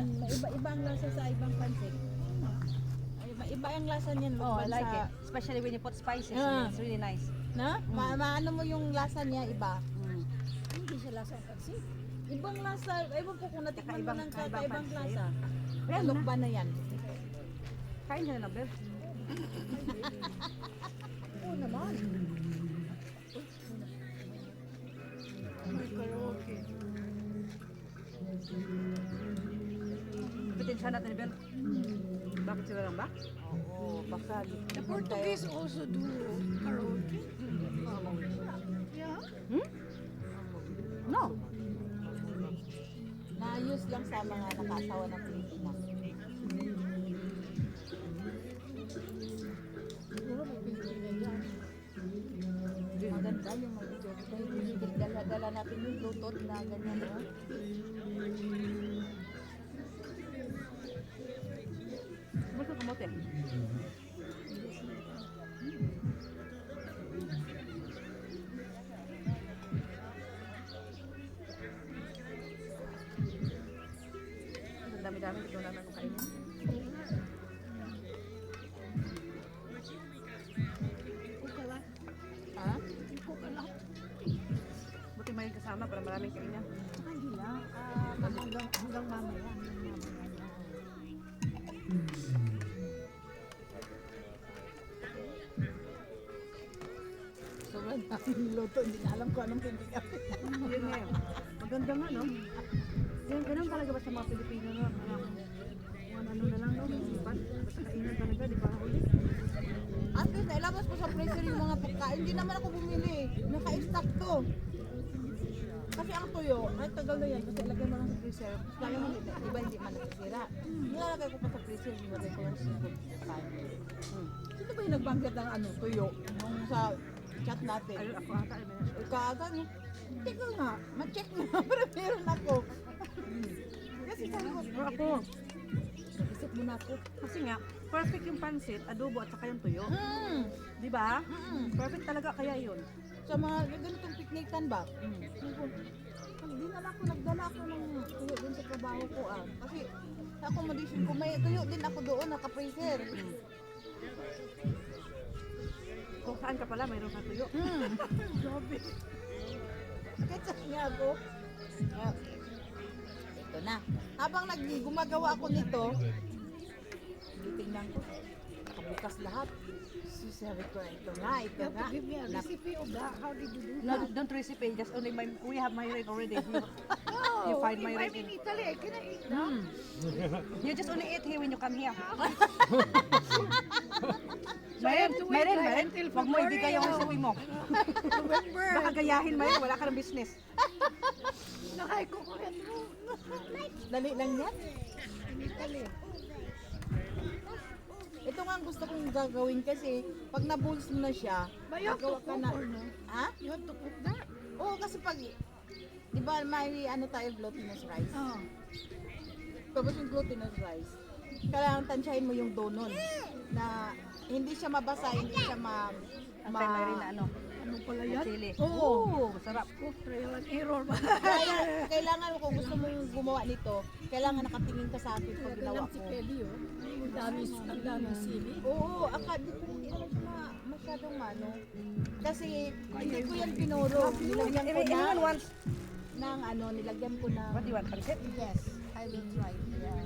Iba-iba ang lasa sa ibang pansit. Iba ang lasa niyan. Oh, I like sa, it. Especially when you put spices. Yeah. It's really nice. Na? Maano mo yung lasa niya iba? Hindi siya lasa ng pansit. Ibang lasa. Ewan ko kung natikman mo ng kakaibang pansit. lasa. Well, Alok ba na yan? Kain ka na, Bel. Oo naman. May karaoke. Bitin siya natin, Bel. Bakit sila lang ba? Oo, baka. The Portuguese also do karaoke. Yeah. No. Naayos lang sa mga nakasawa ng Pilipinas. Siguro may Pilipina yan. Maganda yung mag-video. Dala-dala natin yung Bluetooth na ganyan. No? Gusto kamote. Ang dami-dami. Ito naman ang kainin. Kukala. Ha? Kukala. Buti may kasama para maraming kainan. Hindi lang. Hanggang mamaya. Sobrang daming luto. Hindi na alam ko anong pindicap. Yun nga yun. Maganda nga, no? Yan, ganun talaga ba sa mga Pilipino, no? Ano na lang, no? Basta kainan talaga, di ba? Huli. At least, nailabas ko sa freezer yung mga pagkain. Hindi naman ako bumili. Naka-stock to. Kasi ang tuyo, ay tagal na yan. Kasi ilagay mo lang sa freezer. Kaya mo, iba hindi man nasisira. Nilalagay ko pa sa freezer. Nilagay ko lang sa pagkain. Sino ba yung nagbanggit ng ano, tuyo? Nung sa chat natin. Ayun, ako ata, ay may Ikaga niya. Tingnan nga, ma-check nga. Pero meron ako. Kasi sabi ko, Pero ako, isip mo na ako. kasi nga, perfect yung pansit, adobo at saka yung tuyo. Di ba? Perfect talaga kaya yun. Sa mga ganitong piknikan ba? Hindi na ako nagdala ako ng tuyo dun sa trabaho ko ah. Kasi sa accommodation ko may tuyo din ako doon naka-freezer. Kung saan ka pala, mayroon ka tuyo. Grabe. Kahit saan nga ako. Ah, ito na. Habang gumagawa ako nito, titingnan ko. Nakabukas lahat. So sabi ko, ito nga. Give me a recipe of that. How did you do No, that? don't recipe, just only we have myriad already. Oh, You find if my I'm recipe. in Italy, I cannot eat that. You just only eat here when you come here. So I have to wait Mayrin, until wag mo ibigay yung February. recipe mo. November. Baka gayahin Mayrin, wala ka ng business. Nakaikukulit mo. Dali lang yan. In Italy. Ito nga ang gusto kong gagawin kasi pag nabulis mo na siya, But you have to gagawa ka cook na. or no? Ha? You have to cook that. Oo, kasi pag, di ba may ano tayo, glutinous rice. Oh. Tapos yung glutinous rice, kailangan tansyahin mo yung dough nun. Na hindi siya mabasa, hindi siya Ang kay Mayrin na ano, Ano pala yan? chili. Oo. Masarap. Trial and error ba? Kailangan kung gusto mong gumawa nito, kailangan nakatingin ka sa akin pag ginawa Ganun si ko. Kelly, oh. Ang dami sili. Oo, di ko hindi naman siya masyadong ano. Kasi hindi ko yan pinuro. Nilagyan ko Everyone na wants, ng ano, nilagyan ko ng what do you want, pansit? yes, I will try. Yeah.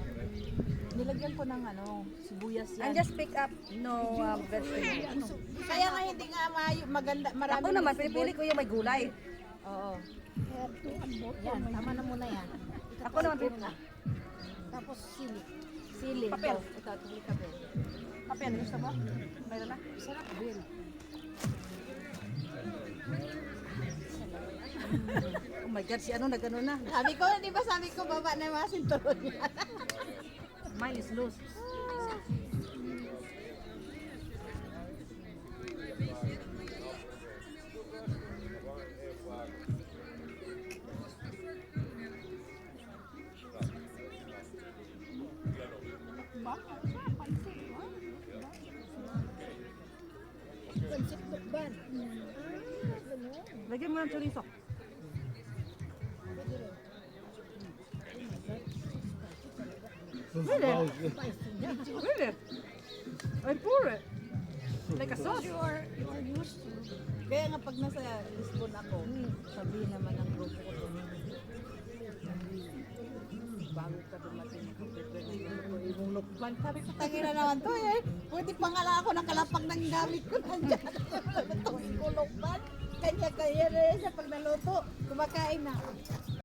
Nilagyan ko ng ano, sibuyas yan. And just pick up, no vegetables. Kaya nga hindi nga maganda, marami. Ako naman, pinipili ko yung may gulay. Oo. Yan, tama na muna yan. Ako naman, pinipili. Tapos sili. Sili. Papel. Ito, tuli ka Ben. Kape, ano gusto mo? Mayroon na? Sarap din. Oh my God, si ano nag-ano na. Sabi ko, di ba sabi ko, baba na yung mga sinturon yan. Mine is loose. Pansit bukban. Lagyan mo ng chorizo. Really? Really? I pour it. Like a sauce. You are used to. Kaya nga pag nasa Lisbon ako, sabihin naman ng grupo ko doon, bago ka dumating ako, prepare yung lukban. Sabi ko, tangina naman to eh. Pwede pa nga lang ako nakalapag ng gamit ko nandiyan. Itong lukban. Kanya-kanya na yan siya pag naluto. Kumakain na.